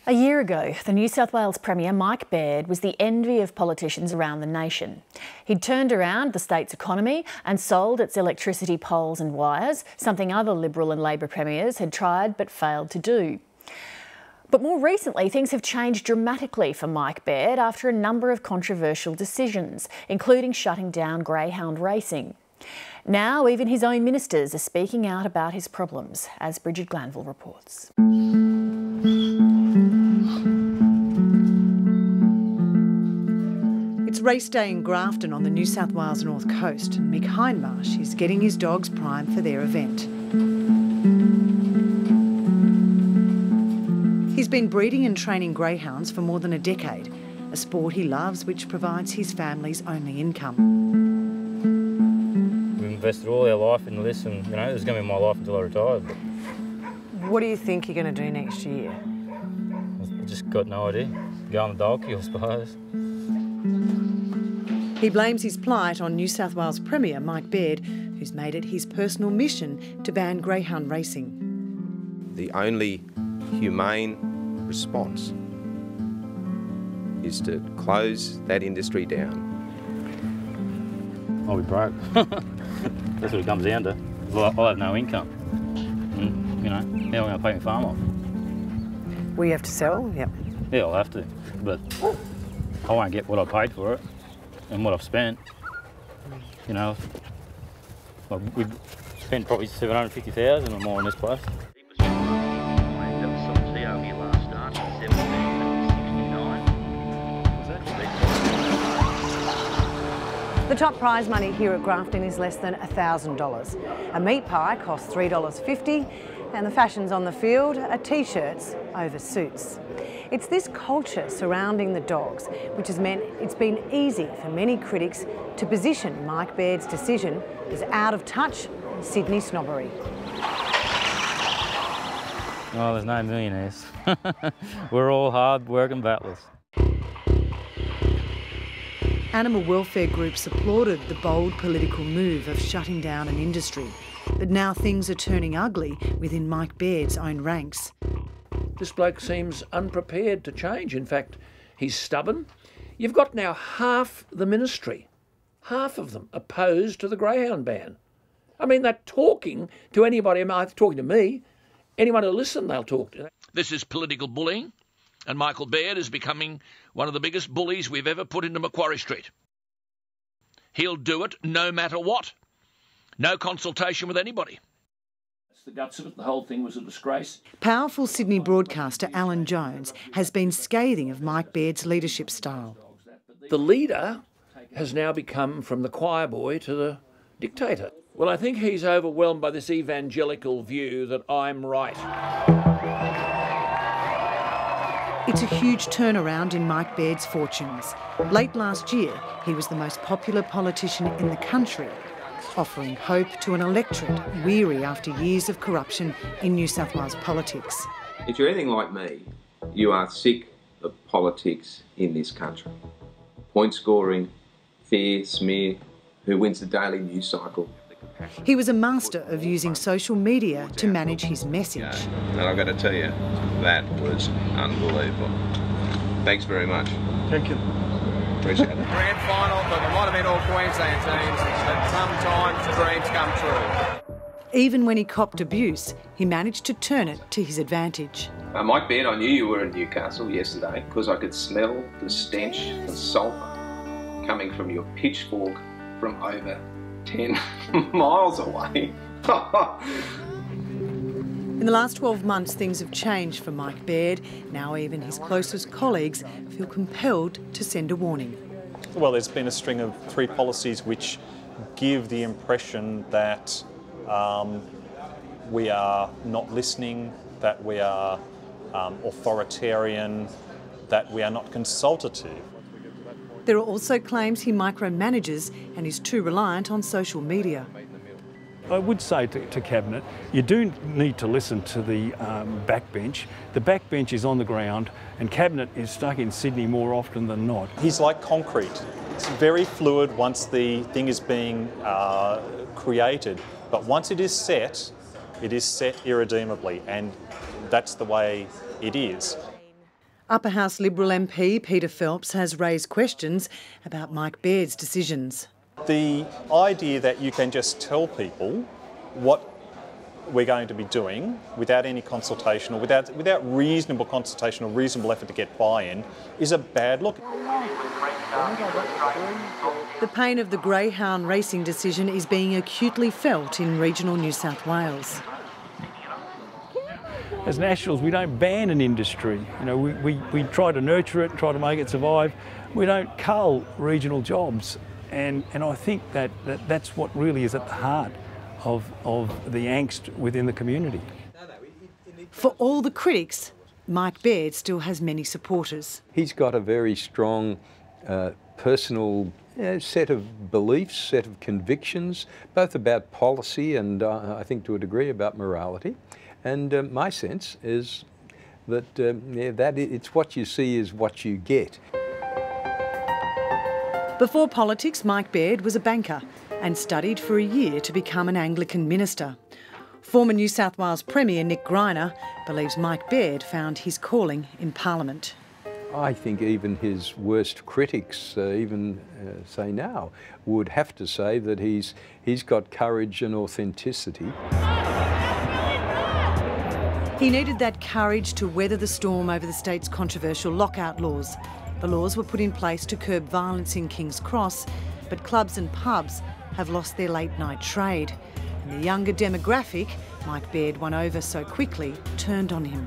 A year ago, the New South Wales Premier Mike Baird was the envy of politicians around the nation. He'd turned around the state's economy and sold its electricity poles and wires, something other Liberal and Labor premiers had tried but failed to do. But more recently, things have changed dramatically for Mike Baird after a number of controversial decisions, including shutting down greyhound racing. Now, even his own ministers are speaking out about his problems, as Brigid Glanville reports. It's race day in Grafton on the New South Wales North Coast, and Mick Hindmarsh is getting his dogs primed for their event. He's been breeding and training greyhounds for more than a decade, a sport he loves which provides his family's only income. We've invested all our life into this and, this is going to be my life until I retire. But what do you think you're going to do next year? I've just got no idea. Go on the donkey, I suppose. He blames his plight on New South Wales Premier Mike Baird, who's made it his personal mission to ban greyhound racing. The only humane response is to close that industry down. I'll be broke. That's what it comes down to. I'll have no income. And, how am I going to pay my farm off? Will you have to sell? Yep. Yeah, I'll have to. But I won't get what I paid for it and what I've spent. We've spent probably $750,000 or more on this place. The top prize money here at Grafton is less than $1,000. A meat pie costs $3.50 and the fashions on the field are t-shirts over suits. It's this culture surrounding the dogs which has meant it's been easy for many critics to position Mike Baird's decision as out of touch with Sydney snobbery. Oh, there's no millionaires. We're all hard-working battlers. Animal welfare groups applauded the bold political move of shutting down an industry. But now things are turning ugly within Mike Baird's own ranks. This bloke seems unprepared to change. In fact, he's stubborn. You've got now half the ministry, half of them opposed to the greyhound ban. I mean, they're talking to anybody, they're talking to me. Anyone who listens, they'll talk to. This is political bullying, and Michael Baird is becoming one of the biggest bullies we've ever put into Macquarie Street. He'll do it no matter what. No consultation with anybody. That's the guts of it. The whole thing was a disgrace. Powerful Sydney broadcaster Alan Jones has been scathing of Mike Baird's leadership style. The leader has now become from the choir boy to the dictator. Well, I think he's overwhelmed by this evangelical view that I'm right. It's a huge turnaround in Mike Baird's fortunes. Late last year, he was the most popular politician in the country, offering hope to an electorate weary after years of corruption in New South Wales politics. If you're anything like me, you are sick of politics in this country. Point scoring, fear, smear, who wins the daily news cycle. He was a master of using social media to manage his message. And I've got to tell you, that was unbelievable. Thanks very much. Thank you. Appreciate it. Grand final, but there might have been all Queensland teams, and sometimes dreams come true. Even when he copped abuse, he managed to turn it to his advantage. Mike Baird, I knew you were in Newcastle yesterday because I could smell the stench of sulphur coming from your pitchfork from over 10 miles away. In the last 12 months, things have changed for Mike Baird. Now even his closest colleagues feel compelled to send a warning. Well, there's been a string of 3 policies which give the impression that we are not listening, that we are authoritarian, that we are not consultative. There are also claims he micromanages and is too reliant on social media. I would say to Cabinet, you do need to listen to the backbench. The backbench is on the ground and Cabinet is stuck in Sydney more often than not. He's like concrete. It's very fluid once the thing is being created, but once it is set irredeemably, and that's the way it is. Upper House Liberal MP Peter Phelps has raised questions about Mike Baird's decisions. The idea that you can just tell people what we're going to be doing without any consultation or without reasonable consultation or reasonable effort to get buy-in is a bad look. The pain of the greyhound racing decision is being acutely felt in regional New South Wales. As Nationals, we don't ban an industry. You know, we try to nurture it, try to make it survive. We don't cull regional jobs. And I think that's what really is at the heart of the angst within the community. For all the critics, Mike Baird still has many supporters. He's got a very strong personal set of beliefs, set of convictions, both about policy and I think to a degree about morality. And my sense is that it's what you see is what you get. Before politics, Mike Baird was a banker and studied for a year to become an Anglican minister. Former New South Wales Premier Nick Greiner believes Mike Baird found his calling in Parliament. I think even his worst critics, say now, would have to say that he's got courage and authenticity. He needed that courage to weather the storm over the state's controversial lockout laws. The laws were put in place to curb violence in King's Cross, but clubs and pubs have lost their late-night trade. And the younger demographic Mike Baird won over so quickly turned on him.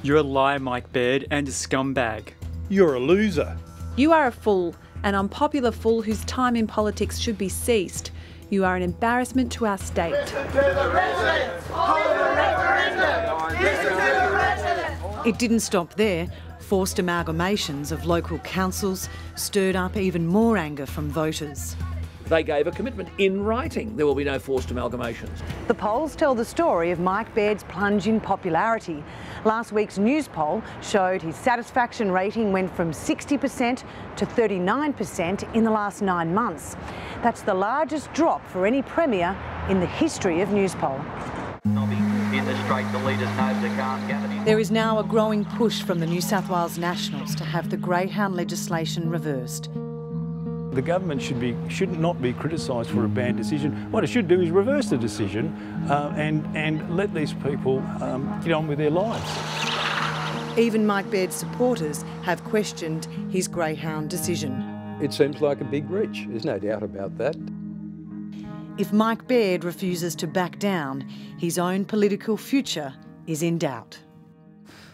You're a liar, Mike Baird, and a scumbag. You're a loser. You are a fool, an unpopular fool whose time in politics should be ceased. You are an embarrassment to our state. Listen to the residents! Hold the referendum! Listen to the residents! It didn't stop there. Forced amalgamations of local councils stirred up even more anger from voters. They gave a commitment in writing. There will be no forced amalgamations. The polls tell the story of Mike Baird's plunge in popularity. Last week's news poll showed his satisfaction rating went from 60% to 39% in the last 9 months. That's the largest drop for any premier in the history of news poll. In the straight, the leaders know they can't gather. There is now a growing push from the New South Wales Nationals to have the greyhound legislation reversed. The government should not be criticised for a bad decision. What it should do is reverse the decision and let these people get on with their lives. Even Mike Baird's supporters have questioned his greyhound decision. It seems like a big reach, there's no doubt about that. If Mike Baird refuses to back down, his own political future is in doubt.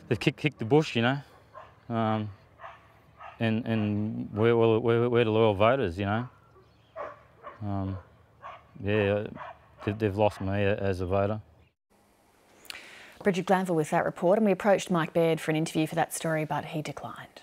They've kicked the bush, you know, and we're the loyal voters, you know. Yeah, they've lost me as a voter. Brigid Glanville with that report, and we approached Mike Baird for an interview for that story, but he declined.